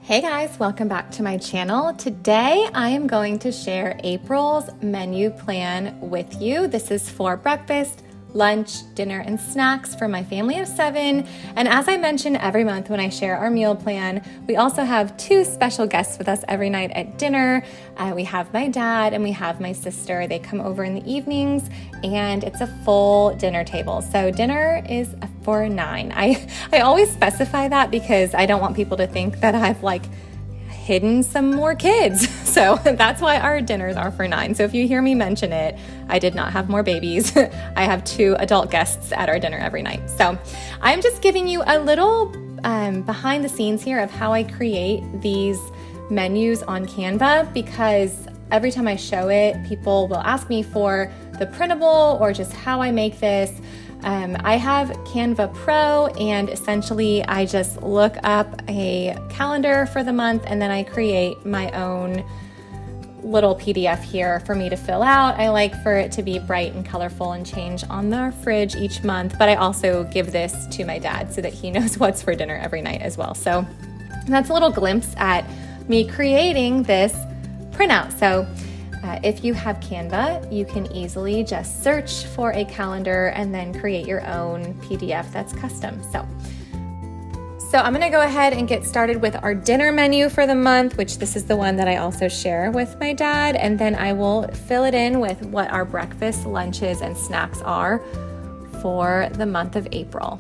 Hey guys, welcome back to my channel. Today I am going to share April's menu plan with you. This is for breakfast, lunch, dinner, and snacks for my family of 7. And as I mention every month when I share our meal plan, we also have 2 special guests with us every night at dinner. We have my dad and we have my sister. They come over in the evenings and it's a full dinner table. So dinner is for 9. I always specify that because I don't want people to think that I've hidden some more kids. So that's why our dinners are for 9. So if you hear me mention it, I did not have more babies. I have 2 adult guests at our dinner every night. So I'm just giving you a little behind the scenes here of how I create these menus on Canva, because every time I show it, people will ask me for the printable or just how I make this. I have Canva Pro, and essentially I just look up a calendar for the month and then I create my own little PDF here for me to fill out. I like for it to be bright and colorful and change on the fridge each month, but I also give this to my dad so that he knows what's for dinner every night as well. So that's a little glimpse at me creating this printout. So if you have Canva, you can easily just search for a calendar and then create your own PDF that's custom. So I'm gonna go ahead and get started with our dinner menu for the month, which this is the one that I also share with my dad, and then I will fill it in with what our breakfast, lunches, and snacks are for the month of April.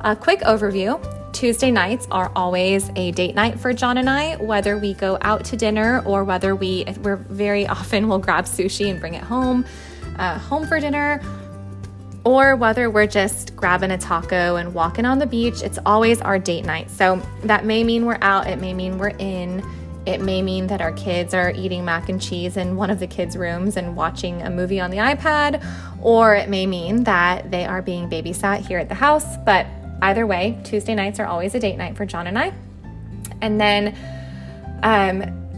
A quick overview. Tuesday nights are always a date night for John and I, whether we go out to dinner or whether we're very often we'll grab sushi and bring it home for dinner, or whether we're just grabbing a taco and walking on the beach. It's always our date night. So that may mean we're out, it may mean we're in, it may mean that our kids are eating mac and cheese in one of the kids' rooms and watching a movie on the iPad, or it may mean that they are being babysat here at the house. But either way, Tuesday nights are always a date night for John and I. And then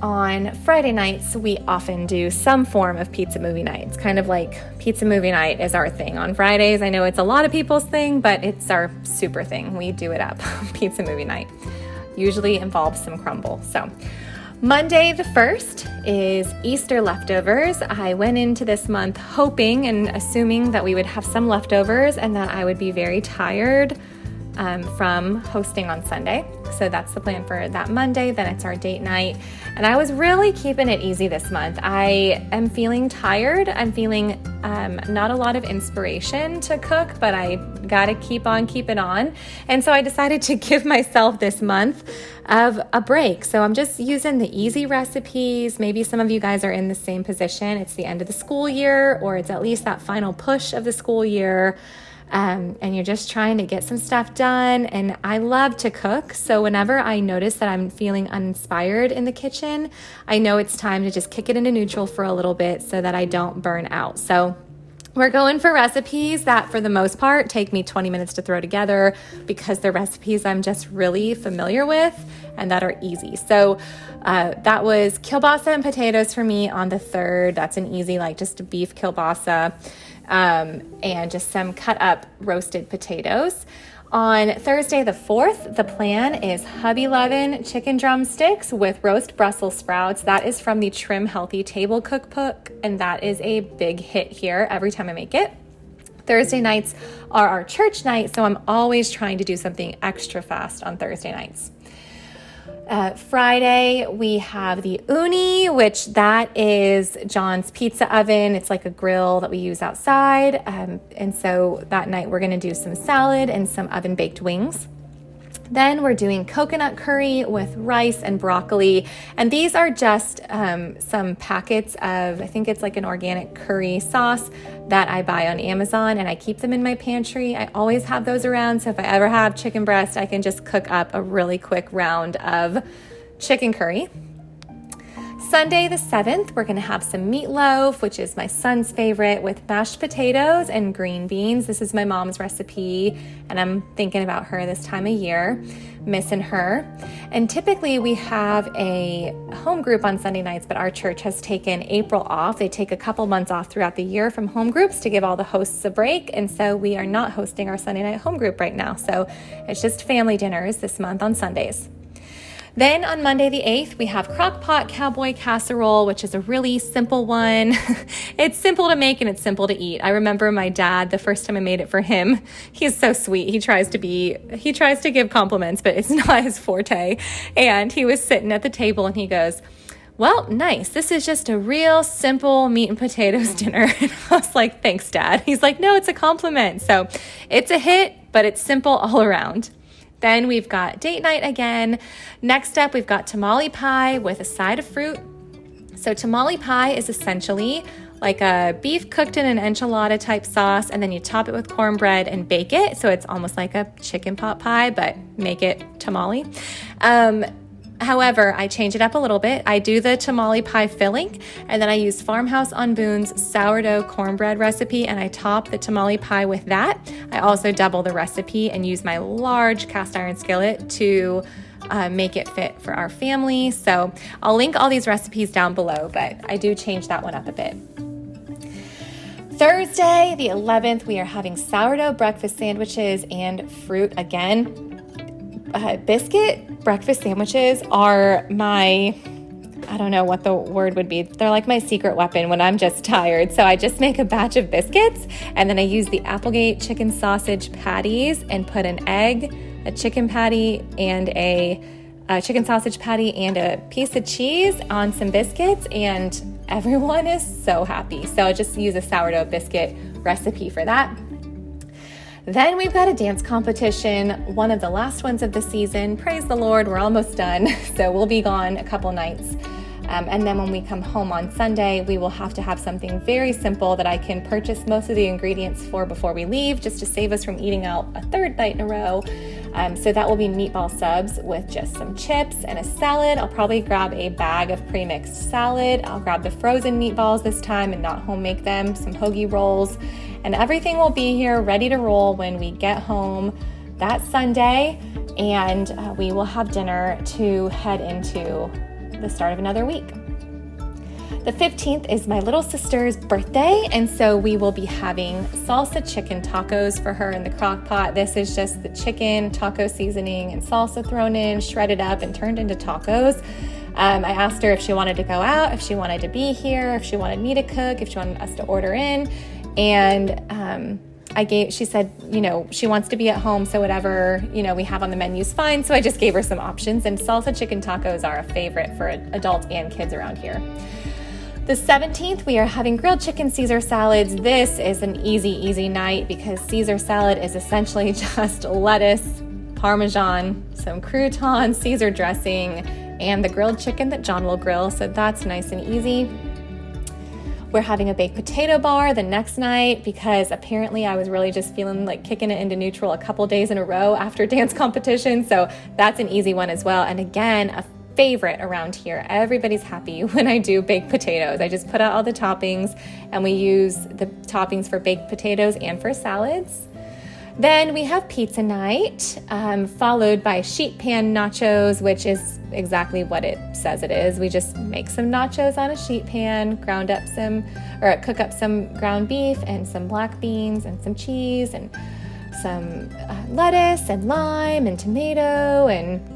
on Friday nights, we often do some form of pizza movie night. It's kind of like pizza movie night is our thing on Fridays. I know it's a lot of people's thing, but it's our super thing. We do it up. Pizza movie night usually involves some crumble. So Monday the 1st is Easter leftovers. I went into this month hoping and assuming that we would have some leftovers and that I would be very tired from hosting on Sunday. So that's the plan for that Monday. Then it's our date night. And I was really keeping it easy this month. I am feeling tired. I'm feeling not a lot of inspiration to cook, but I gotta keep on keeping on. And so I decided to give myself this month of a break. So I'm just using the easy recipes. Maybe some of you guys are in the same position. It's the end of the school year, or it's at least that final push of the school year. And you're just trying to get some stuff done. And I love to cook. So whenever I notice that I'm feeling uninspired in the kitchen, I know it's time to just kick it into neutral for a little bit so that I don't burn out. So we're going for recipes that for the most part take me 20 minutes to throw together, because they're recipes I'm just really familiar with and that are easy. So that was kielbasa and potatoes for me on the 3rd. That's an easy, just a beef kielbasa. And just some cut up roasted potatoes. On Thursday the 4th, the plan is Hubby Lovin' chicken drumsticks with roast Brussels sprouts. That is from the Trim Healthy Table Cookbook, and that is a big hit here every time I make it. Thursday nights are our church night, so I'm always trying to do something extra fast on Thursday nights. Friday, we have the uni, which that is John's pizza oven. It's like a grill that we use outside. And so that night we're going to do some salad and some oven baked wings. Then we're doing coconut curry with rice and broccoli. And these are just some packets of, I think it's like an organic curry sauce that I buy on Amazon, and I keep them in my pantry. I always have those around. So if I ever have chicken breast, I can just cook up a really quick round of chicken curry. Sunday the 7th, we're going to have some meatloaf, which is my son's favorite, with mashed potatoes and green beans. This is my mom's recipe, and I'm thinking about her this time of year, missing her. And typically we have a home group on Sunday nights, but our church has taken April off. They take a couple months off throughout the year from home groups to give all the hosts a break, and so we are not hosting our Sunday night home group right now. So it's just family dinners this month on Sundays. Then on Monday the 8th, we have crock pot cowboy casserole, which is a really simple one. It's simple to make and it's simple to eat. I remember my dad, the first time I made it for him, he's so sweet. He tries to give compliments, but it's not his forte. And he was sitting at the table and he goes, "Well, nice. This is just a real simple meat and potatoes dinner." And I was like, "Thanks, Dad." He's like, "No, it's a compliment." So it's a hit, but it's simple all around. Then we've got date night again. Next up, we've got tamale pie with a side of fruit. So tamale pie is essentially like a beef cooked in an enchilada type sauce, and then you top it with cornbread and bake it. So it's almost like a chicken pot pie, but make it tamale. However, I change it up a little bit. I do the tamale pie filling, and then I use Farmhouse on Boone's sourdough cornbread recipe, and I top the tamale pie with that. I also double the recipe and use my large cast iron skillet to make it fit for our family. So I'll link all these recipes down below, but I do change that one up a bit. Thursday, the 11th, we are having sourdough breakfast sandwiches and fruit again. Biscuit breakfast sandwiches are I don't know what the word would be. They're like my secret weapon when I'm just tired. So I just make a batch of biscuits, and then I use the Applegate chicken sausage patties and put an egg, a chicken patty, and a chicken sausage patty and a piece of cheese on some biscuits, and everyone is so happy. So I just use a sourdough biscuit recipe for that. Then we've got a dance competition, one of the last ones of the season. Praise the Lord, we're almost done. So we'll be gone a couple nights. And then when we come home on Sunday, we will have to have something very simple that I can purchase most of the ingredients for before we leave, just to save us from eating out a third night in a row. So that will be meatball subs with just some chips and a salad. I'll probably grab a bag of pre-mixed salad. I'll grab the frozen meatballs this time and not home make them, some hoagie rolls. And everything will be here ready to roll when we get home that Sunday, and we will have dinner to head into the start of another week. The 15th is my little sister's birthday, and so we will be having salsa chicken tacos for her in the crock pot. This is just the chicken, taco seasoning, and salsa thrown in, shredded up, and turned into tacos. I asked her if she wanted to go out, if she wanted to be here, if she wanted me to cook, if she wanted us to order in. And she said, she wants to be at home, so whatever, we have on the menu is fine. So I just gave her some options, and salsa chicken tacos are a favorite for adults and kids around here. The 17th, we are having grilled chicken Caesar salads. This is an easy night because Caesar salad is essentially just lettuce, Parmesan, some croutons, Caesar dressing, and the grilled chicken that John will grill. So that's nice and easy. We're having a baked potato bar the next night because apparently I was really just feeling like kicking it into neutral a couple days in a row after dance competition. So that's an easy one as well. And again, a favorite around here. Everybody's happy when I do baked potatoes. I just put out all the toppings, and we use the toppings for baked potatoes and for salads. Then we have pizza night, followed by sheet pan nachos, which is exactly what it says it is. We just make some nachos on a sheet pan, cook up some ground beef and some black beans and some cheese and some lettuce and lime and tomato and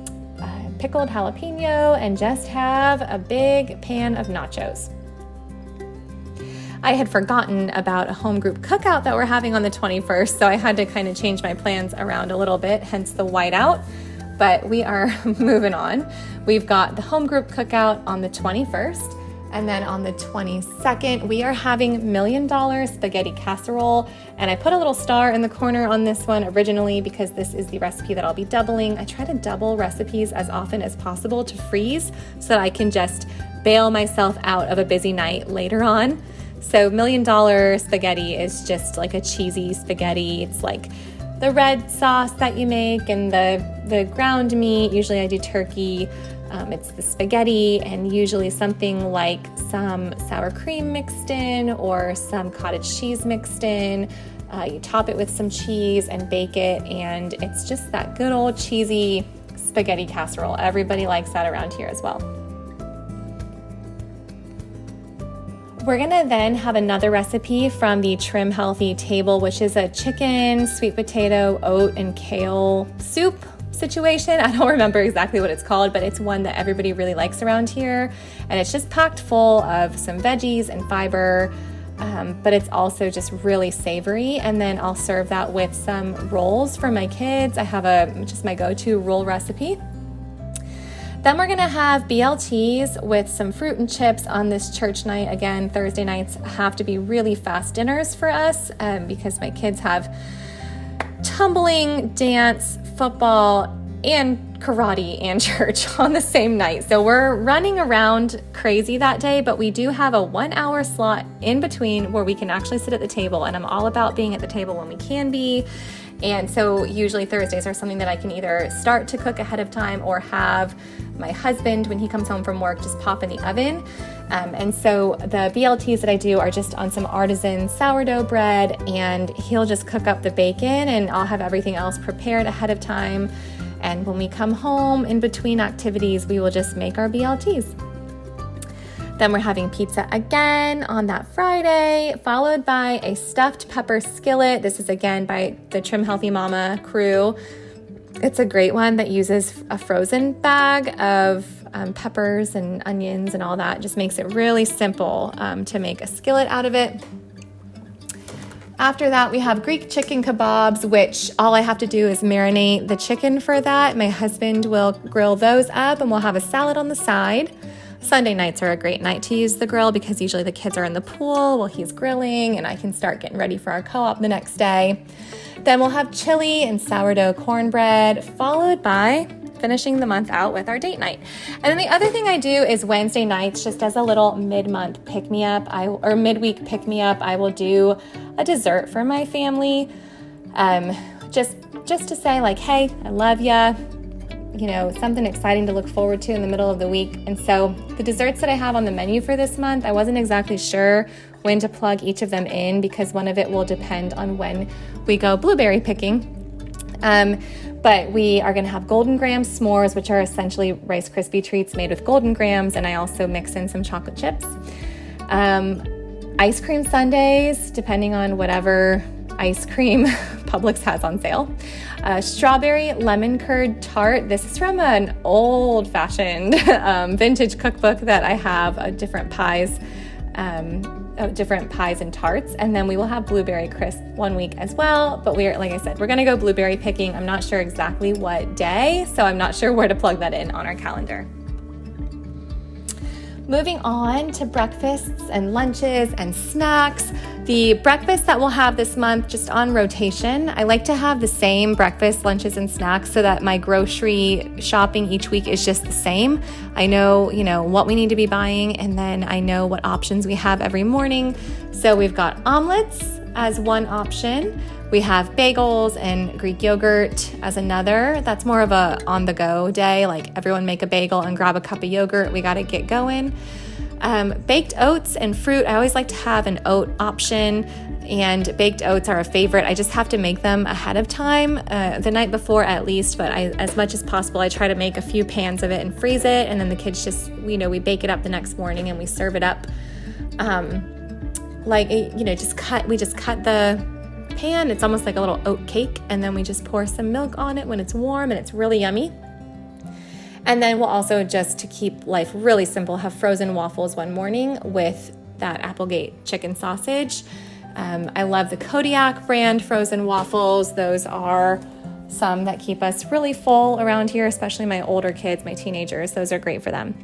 pickled jalapeno, and just have a big pan of nachos. I had forgotten about a home group cookout that we're having on the 21st, so I had to kind of change my plans around a little bit, hence the whiteout, but we are moving on. We've got the home group cookout on the 21st, and then on the 22nd, we are having $1 million spaghetti casserole, and I put a little star in the corner on this one originally because this is the recipe that I'll be doubling. I try to double recipes as often as possible to freeze so that I can just bail myself out of a busy night later on. So $1 million spaghetti is just like a cheesy spaghetti. It's like the red sauce that you make and the ground meat. Usually I do turkey. It's the spaghetti and usually something like some sour cream mixed in or some cottage cheese mixed in. You top it with some cheese and bake it, and it's just that good old cheesy spaghetti casserole. Everybody likes that around here as well. We're gonna then have another recipe from the Trim Healthy table, which is a chicken, sweet potato, oat, and kale soup situation. I don't remember exactly what it's called, but it's one that everybody really likes around here. And it's just packed full of some veggies and fiber, but it's also just really savory. And then I'll serve that with some rolls for my kids. I have just my go-to roll recipe. Then we're gonna have BLTs with some fruit and chips on this church night. Again, Thursday nights have to be really fast dinners for us because my kids have tumbling, dance, football, and karate and church on the same night. So we're running around crazy that day, but we do have a 1 hour slot in between where we can actually sit at the table. And I'm all about being at the table when we can be. And so usually Thursdays are something that I can either start to cook ahead of time or have my husband, when he comes home from work, just pop in the oven. And so the BLTs that I do are just on some artisan sourdough bread, and he'll just cook up the bacon and I'll have everything else prepared ahead of time. And when we come home in between activities, we will just make our BLTs. Then we're having pizza again on that Friday, followed by a stuffed pepper skillet. This is again by the Trim Healthy Mama crew. It's a great one that uses a frozen bag of peppers and onions and all that. Just makes it really simple to make a skillet out of it. After that, we have Greek chicken kebabs, which all I have to do is marinate the chicken for that. My husband will grill those up and we'll have a salad on the side. Sunday nights are a great night to use the grill because usually the kids are in the pool while he's grilling and I can start getting ready for our co-op the next day. Then we'll have chili and sourdough cornbread, followed by finishing the month out with our date night. And then the other thing I do is Wednesday nights, just as a little mid-month pick-me-up, or midweek pick-me-up, I will do a dessert for my family, just to say like, hey, I love ya. You know, something exciting to look forward to in the middle of the week. And so the desserts that I have on the menu for this month, I wasn't exactly sure when to plug each of them in because one of it will depend on when we go blueberry picking. But we are going to have Golden Graham s'mores, which are essentially Rice Krispie treats made with Golden Grahams, and I also mix in some chocolate chips. Ice cream sundaes, depending on whatever ice cream Publix has on sale. Strawberry lemon curd tart. This is from an old-fashioned vintage cookbook that I have, different pies and tarts. And then we will have blueberry crisp one week as well. But like I said, we're going to go blueberry picking. I'm not sure exactly what day, so I'm not sure where to plug that in on our calendar. Moving on to breakfasts and lunches and snacks. The breakfast that we'll have this month, just on rotation, I like to have the same breakfast, lunches, and snacks so that my grocery shopping each week is just the same. I know, what we need to be buying, and then I know what options we have every morning. So we've got omelets as one option. We have bagels and Greek yogurt as another. That's more of a on-the-go day, like everyone make a bagel and grab a cup of yogurt. We got to get going. Baked oats and fruit. I always like to have an oat option, and baked oats are a favorite. I just have to make them ahead of time, the night before at least, but as much as possible, I try to make a few pans of it and freeze it, and then the kids just, we bake it up the next morning and we serve it up. We just cut the pan. It's almost like a little oat cake, and then we just pour some milk on it when it's warm, and it's really yummy. And then we'll also, just to keep life really simple, have frozen waffles one morning with that Applegate chicken sausage. I love the Kodiak brand frozen waffles. Those are some that keep us really full around here, especially my older kids, my teenagers. Those are great for them.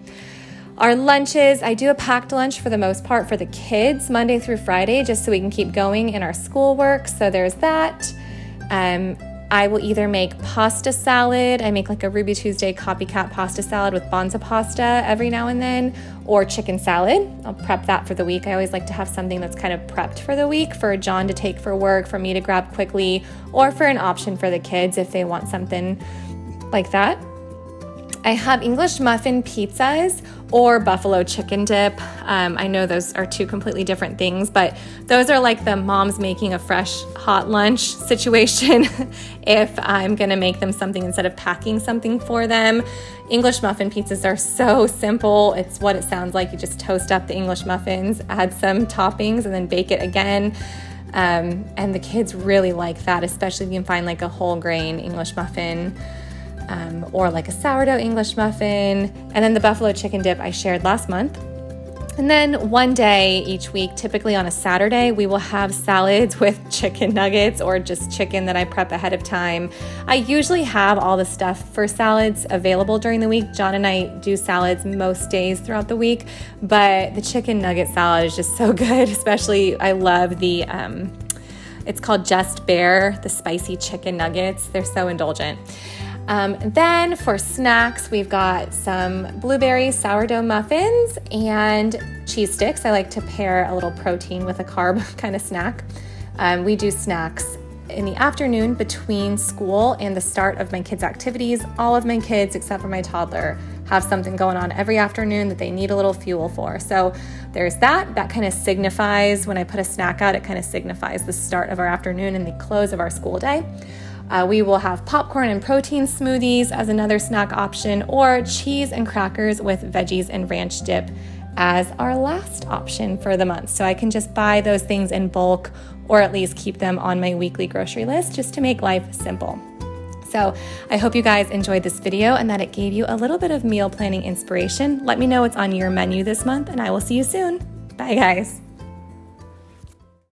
Our lunches, I do a packed lunch for the most part for the kids, Monday through Friday, just so we can keep going in our schoolwork. So there's that. I will either make pasta salad. I make like a Ruby Tuesday copycat pasta salad with Bonza pasta every now and then, or chicken salad. I'll prep that for the week. I always like to have something that's kind of prepped for the week for John to take for work, for me to grab quickly, or for an option for the kids if they want something like that. I have English muffin pizzas or buffalo chicken dip. I know those are two completely different things, but those are like the mom's making a fresh hot lunch situation if I'm gonna make them something instead of packing something for them. English muffin pizzas are so simple. It's what it sounds like. You just toast up the English muffins, add some toppings, and then bake it again. And the kids really like that, especially if you can find like a whole grain English muffin. or like a sourdough English muffin. And then the buffalo chicken dip I shared last month. And then one day each week, typically on a Saturday, we will have salads with chicken nuggets or just chicken that I prep ahead of time. I usually have all the stuff for salads available during the week. John and I do salads most days throughout the week, but the chicken nugget salad is just so good. Especially, I love the, it's called Just Bear, the spicy chicken nuggets. They're so indulgent. Then for snacks, we've got some blueberry sourdough muffins and cheese sticks. I like to pair a little protein with a carb kind of snack. We do snacks in the afternoon between school and the start of my kids' activities. All of my kids, except for my toddler, have something going on every afternoon that they need a little fuel for. So there's that. That kind of signifies, when I put a snack out, it kind of signifies the start of our afternoon and the close of our school day. We will have popcorn and protein smoothies as another snack option, or cheese and crackers with veggies and ranch dip as our last option for the month. So I can just buy those things in bulk, or at least keep them on my weekly grocery list just to make life simple. So I hope you guys enjoyed this video and that it gave you a little bit of meal planning inspiration. Let me know what's on your menu this month, and I will see you soon. Bye, guys.